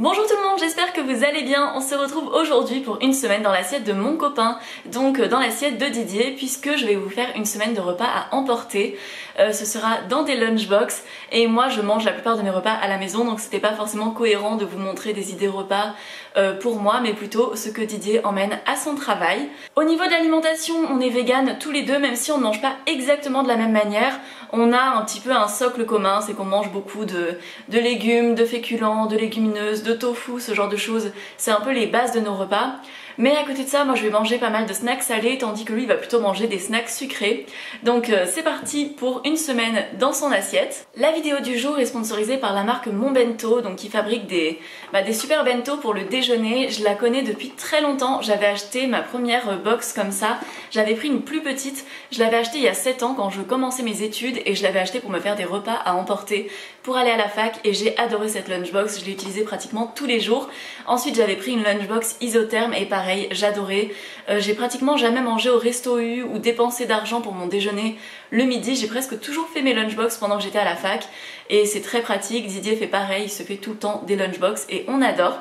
Bonjour tout le monde, j'espère que vous allez bien. On se retrouve aujourd'hui pour une semaine dans l'assiette de mon copain, donc dans l'assiette de Didier, puisque je vais vous faire une semaine de repas à emporter. Ce sera dans des lunchbox et moi je mange la plupart de mes repas à la maison, donc c'était pas forcément cohérent de vous montrer des idées repas pour moi, mais plutôt ce que Didier emmène à son travail. Au niveau de l'alimentation, on est vegan tous les deux, même si on ne mange pas exactement de la même manière. On a un petit peu un socle commun, c'est qu'on mange beaucoup de légumes, de féculents, de légumineuses, de tofu, ce genre de choses. C'est un peu les bases de nos repas. Mais à côté de ça, moi je vais manger pas mal de snacks salés, tandis que lui il va plutôt manger des snacks sucrés. Donc c'est parti pour une semaine dans son assiette. La vidéo du jour est sponsorisée par la marque Mon Bento, donc qui fabrique des super bento pour le déjeuner. Je la connais depuis très longtemps. J'avais acheté ma première box comme ça. J'avais pris une plus petite. Je l'avais acheté il y a 7 ans quand je commençais mes études et je l'avais acheté pour me faire des repas à emporter pour aller à la fac et j'ai adoré cette lunchbox. Je l'ai utilisée pratiquement tous les jours. Ensuite j'avais pris une lunchbox isotherme et pareil, j'adorais. J'ai pratiquement jamais mangé au resto U ou dépensé d'argent pour mon déjeuner le midi. J'ai presque toujours fait mes lunchbox pendant que j'étais à la fac et c'est très pratique. Didier fait pareil, il se fait tout le temps des lunchbox et on adore.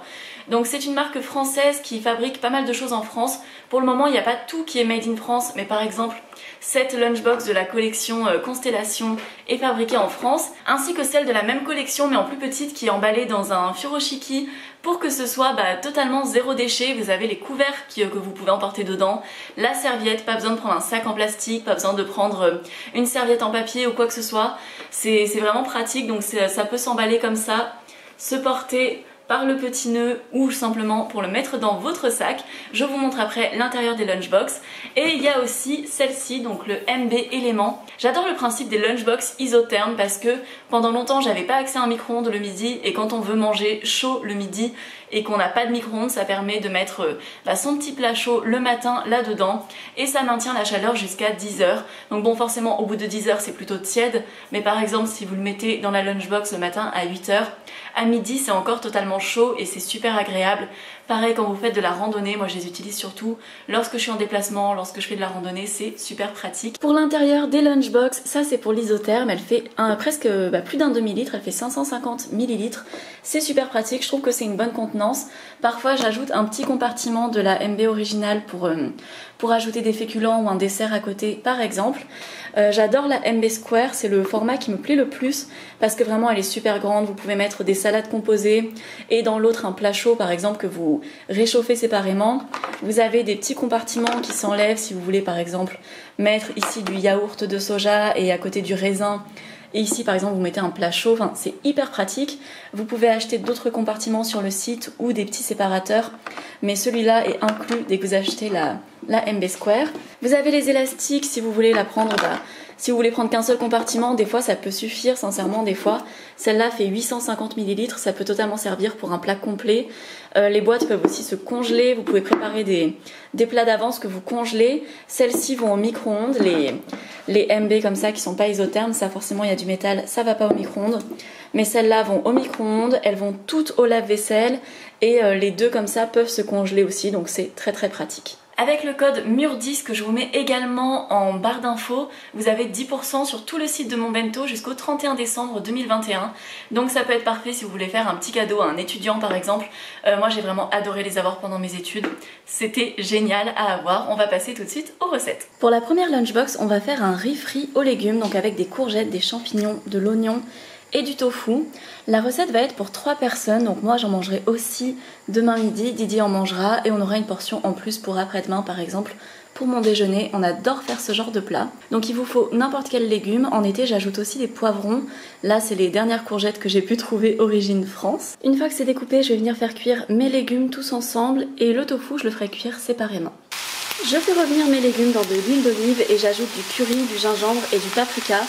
Donc c'est une marque française qui fabrique pas mal de choses en France. Pour le moment il n'y a pas tout qui est made in France, mais par exemple cette lunchbox de la collection Constellation est fabriquée en France, ainsi que celle de la même collection mais en plus petite qui est emballée dans un furoshiki pour que ce soit totalement zéro déchet. Vous avez les couverts que vous pouvez emporter dedans, la serviette, pas besoin de prendre un sac en plastique, pas besoin de prendre une serviette en papier ou quoi que ce soit. C'est vraiment pratique, donc ça peut s'emballer comme ça, se porter par le petit nœud ou simplement pour le mettre dans votre sac. Je vous montre après l'intérieur des lunchbox. Et il y a aussi celle-ci, donc le MB Élément. J'adore le principe des lunchbox isothermes parce que pendant longtemps j'avais pas accès à un micro-ondes le midi et quand on veut manger chaud le midi et qu'on n'a pas de micro-ondes, ça permet de mettre son petit plat chaud le matin là-dedans et ça maintient la chaleur jusqu'à 10h. Donc bon, forcément au bout de 10h c'est plutôt tiède, mais par exemple si vous le mettez dans la lunchbox le matin à 8h, à midi c'est encore totalement chaud et c'est super agréable. Pareil quand vous faites de la randonnée, moi je les utilise surtout lorsque je suis en déplacement, lorsque je fais de la randonnée, c'est super pratique. Pour l'intérieur des lunchbox, ça c'est pour l'isotherme, elle fait presque plus d'un demi-litre, elle fait 550 ml. C'est super pratique, je trouve que c'est une bonne contenance. Parfois j'ajoute un petit compartiment de la MB originale pour ajouter des féculents ou un dessert à côté par exemple. J'adore la MB Square, c'est le format qui me plaît le plus parce que vraiment elle est super grande, vous pouvez mettre des salades composées et dans l'autre un plat chaud par exemple que vous réchauffez séparément. Vous avez des petits compartiments qui s'enlèvent si vous voulez par exemple mettre ici du yaourt de soja et à côté du raisin. Et ici par exemple vous mettez un plat chaud, c'est hyper pratique. Vous pouvez acheter d'autres compartiments sur le site ou des petits séparateurs, mais celui-là est inclus dès que vous achetez la MB Square. Vous avez les élastiques si vous voulez la prendre, si vous voulez prendre qu'un seul compartiment, des fois ça peut suffire, sincèrement des fois. Celle-là fait 850 ml, ça peut totalement servir pour un plat complet. Les boîtes peuvent aussi se congeler, vous pouvez préparer des plats d'avance que vous congelez. Celles-ci vont au micro-ondes, les MB comme ça qui sont pas isothermes, ça forcément il y a du métal, ça va pas au micro-ondes. Mais celles-là vont au micro-ondes, elles vont toutes au lave-vaisselle et les deux comme ça peuvent se congeler aussi, donc c'est très très pratique. Avec le code MUR10 que je vous mets également en barre d'infos, vous avez 10% sur tout le site de mon bento jusqu'au 31 décembre 2021. Donc ça peut être parfait si vous voulez faire un petit cadeau à un étudiant par exemple. Moi j'ai vraiment adoré les avoir pendant mes études. C'était génial à avoir. On va passer tout de suite aux recettes. Pour la première lunchbox, on va faire un riz frit aux légumes, donc avec des courgettes, des champignons, de l'oignon et du tofu. La recette va être pour 3 personnes, donc moi j'en mangerai aussi demain midi, Didier en mangera et on aura une portion en plus pour après-demain par exemple pour mon déjeuner. On adore faire ce genre de plat. Donc il vous faut n'importe quel légume. En été j'ajoute aussi des poivrons. Là c'est les dernières courgettes que j'ai pu trouver origine France. Une fois que c'est découpé, je vais venir faire cuire mes légumes tous ensemble et le tofu je le ferai cuire séparément. Je fais revenir mes légumes dans de l'huile d'olive et j'ajoute du curry, du gingembre et du paprika.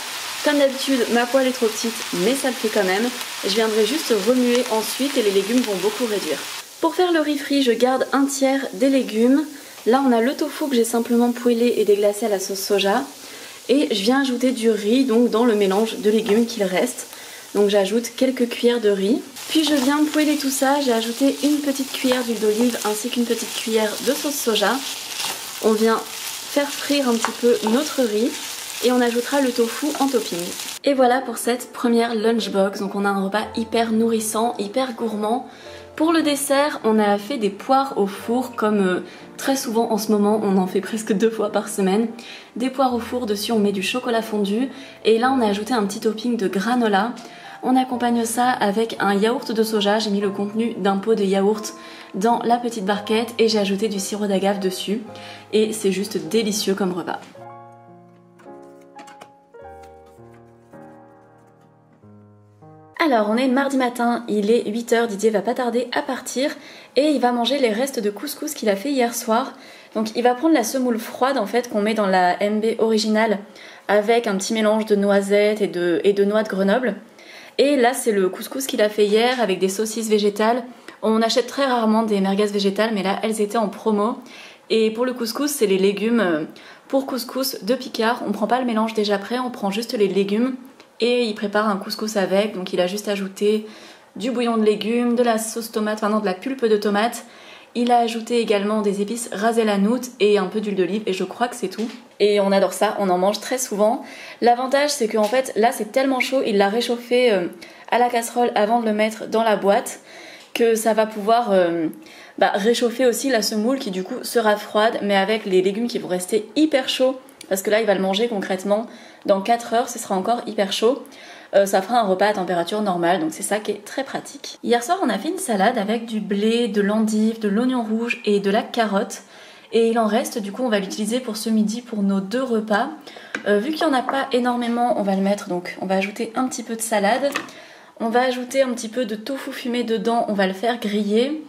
Comme d'habitude, ma poêle est trop petite, mais ça le fait quand même. Je viendrai juste remuer ensuite et les légumes vont beaucoup réduire. Pour faire le riz frit, je garde un tiers des légumes. Là, on a le tofu que j'ai simplement poêlé et déglacé à la sauce soja. Et je viens ajouter du riz donc dans le mélange de légumes qu'il reste. Donc j'ajoute quelques cuillères de riz. Puis je viens poêler tout ça. J'ai ajouté une petite cuillère d'huile d'olive ainsi qu'une petite cuillère de sauce soja. On vient faire frire un petit peu notre riz. Et on ajoutera le tofu en topping. Et voilà pour cette première lunchbox. Donc on a un repas hyper nourrissant, hyper gourmand. Pour le dessert, on a fait des poires au four comme très souvent en ce moment, on en fait presque 2 fois par semaine. Des poires au four, dessus on met du chocolat fondu et là on a ajouté un petit topping de granola. On accompagne ça avec un yaourt de soja, j'ai mis le contenu d'un pot de yaourt dans la petite barquette et j'ai ajouté du sirop d'agave dessus et c'est juste délicieux comme repas. Alors on est mardi matin, il est 8 h, Didier va pas tarder à partir et il va manger les restes de couscous qu'il a fait hier soir. Donc il va prendre la semoule froide en fait qu'on met dans la MB originale avec un petit mélange de noisettes et de noix de Grenoble. Et là c'est le couscous qu'il a fait hier avec des saucisses végétales. On achète très rarement des merguez végétales mais là elles étaient en promo. Et pour le couscous c'est les légumes pour couscous de Picard. On prend pas le mélange déjà prêt, on prend juste les légumes. Et il prépare un couscous avec, donc il a juste ajouté du bouillon de légumes, de la sauce tomate, enfin non, de la pulpe de tomate. Il a ajouté également des épices rasées la noute et un peu d'huile d'olive et je crois que c'est tout. Et on adore ça, on en mange très souvent. L'avantage c'est qu'en fait là c'est tellement chaud, il l'a réchauffé à la casserole avant de le mettre dans la boîte que ça va pouvoir réchauffer aussi la semoule qui du coup sera froide mais avec les légumes qui vont rester hyper chauds. Parce que là il va le manger concrètement dans 4 heures, ce sera encore hyper chaud. Ça fera un repas à température normale, donc c'est ça qui est très pratique. Hier soir on a fait une salade avec du blé, de l'endive, de l'oignon rouge et de la carotte. Et il en reste, du coup on va l'utiliser pour ce midi pour nos 2 repas. Vu qu'il n'y en a pas énormément, on va le mettre, donc on va ajouter un petit peu de salade. On va ajouter un petit peu de tofu fumé dedans, on va le faire griller.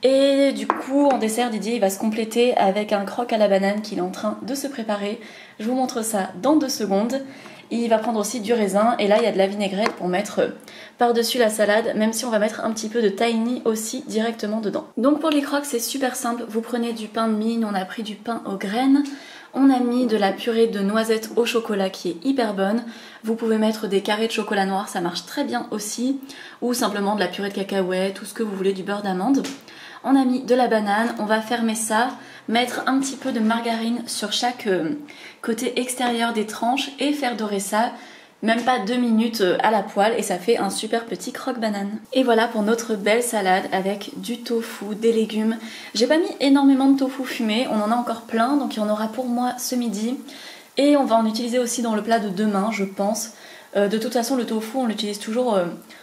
Et du coup en dessert Didier il va se compléter avec un croque à la banane qu'il est en train de se préparer. Je vous montre ça dans 2 secondes. Il va prendre aussi du raisin et là il y a de la vinaigrette pour mettre par-dessus la salade, même si on va mettre un petit peu de tahini aussi directement dedans. Donc pour les croques c'est super simple, vous prenez du pain de mie, on a pris du pain aux graines. On a mis de la purée de noisettes au chocolat qui est hyper bonne. Vous pouvez mettre des carrés de chocolat noir, ça marche très bien aussi. Ou simplement de la purée de cacahuètes, tout ce que vous voulez, du beurre d'amande. On a mis de la banane, on va fermer ça, mettre un petit peu de margarine sur chaque côté extérieur des tranches et faire dorer ça, même pas 2 minutes à la poêle et ça fait un super petit croque-banane. Et voilà pour notre belle salade avec du tofu, des légumes. J'ai pas mis énormément de tofu fumé, on en a encore plein donc il y en aura pour moi ce midi. Et on va en utiliser aussi dans le plat de demain je pense. De toute façon le tofu on l'utilise toujours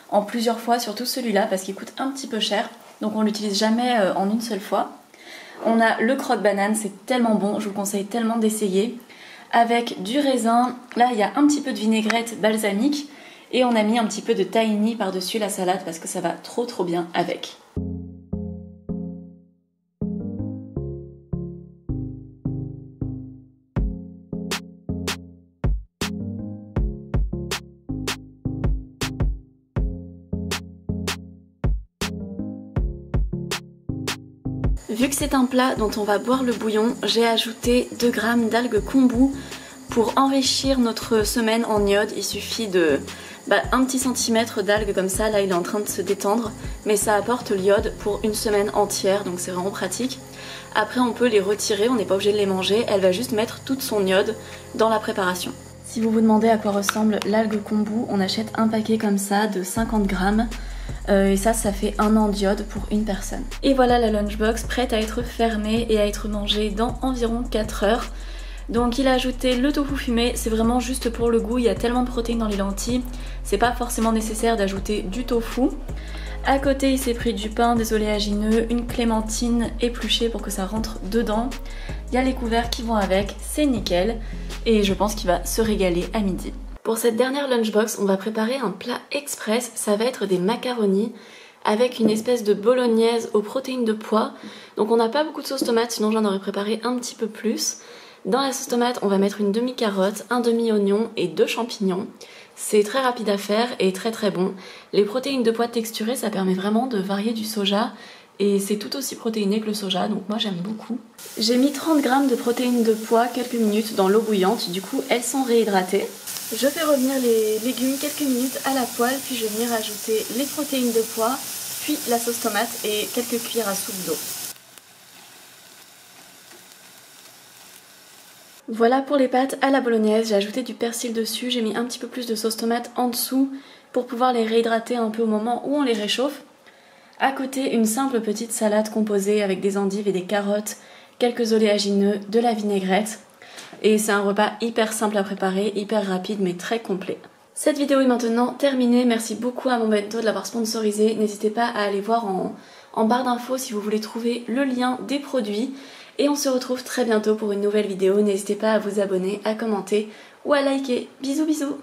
en plusieurs fois, surtout celui-là parce qu'il coûte un petit peu cher. Donc on l'utilise jamais en une seule fois. On a le croque-banane, c'est tellement bon, je vous conseille tellement d'essayer. Avec du raisin, là il y a un petit peu de vinaigrette balsamique. Et on a mis un petit peu de tahini par-dessus la salade parce que ça va trop bien avec. Vu que c'est un plat dont on va boire le bouillon, j'ai ajouté 2 g d'algues kombu pour enrichir notre semaine en iode. Il suffit de un petit centimètre d'algues comme ça, là il est en train de se détendre, mais ça apporte l'iode pour une semaine entière, donc c'est vraiment pratique. Après on peut les retirer, on n'est pas obligé de les manger, elle va juste mettre toute son iode dans la préparation. Si vous vous demandez à quoi ressemble l'algue kombu, on achète un paquet comme ça de 50 g. Et ça fait 1 an d'iode pour une personne. Et voilà la lunchbox prête à être fermée et à être mangée dans environ 4 heures. Donc il a ajouté le tofu fumé, c'est vraiment juste pour le goût, il y a tellement de protéines dans les lentilles, c'est pas forcément nécessaire d'ajouter du tofu. À côté il s'est pris du pain, des oléagineux, une clémentine épluchée pour que ça rentre dedans. Il y a les couverts qui vont avec, c'est nickel. Et je pense qu'il va se régaler à midi. Pour cette dernière lunchbox, on va préparer un plat express, ça va être des macaronis avec une espèce de bolognaise aux protéines de pois. Donc on n'a pas beaucoup de sauce tomate, sinon j'en aurais préparé un petit peu plus. Dans la sauce tomate, on va mettre une demi-carotte, un demi-oignon et 2 champignons. C'est très rapide à faire et très bon. Les protéines de pois texturées, ça permet vraiment de varier du soja et c'est tout aussi protéiné que le soja, donc moi j'aime beaucoup. J'ai mis 30 g de protéines de pois quelques minutes dans l'eau bouillante, du coup elles sont réhydratées. Je fais revenir les légumes quelques minutes à la poêle, puis je vais venir ajouter les protéines de pois, puis la sauce tomate et quelques cuillères à soupe d'eau. Voilà pour les pâtes à la bolognaise, j'ai ajouté du persil dessus, j'ai mis un petit peu plus de sauce tomate en dessous pour pouvoir les réhydrater un peu au moment où on les réchauffe. À côté, une simple petite salade composée avec des endives et des carottes, quelques oléagineux, de la vinaigrette. Et c'est un repas hyper simple à préparer, hyper rapide mais très complet. Cette vidéo est maintenant terminée, merci beaucoup à Monbento de l'avoir sponsorisé. N'hésitez pas à aller voir en barre d'infos si vous voulez trouver le lien des produits. Et on se retrouve très bientôt pour une nouvelle vidéo. N'hésitez pas à vous abonner, à commenter ou à liker. Bisous bisous.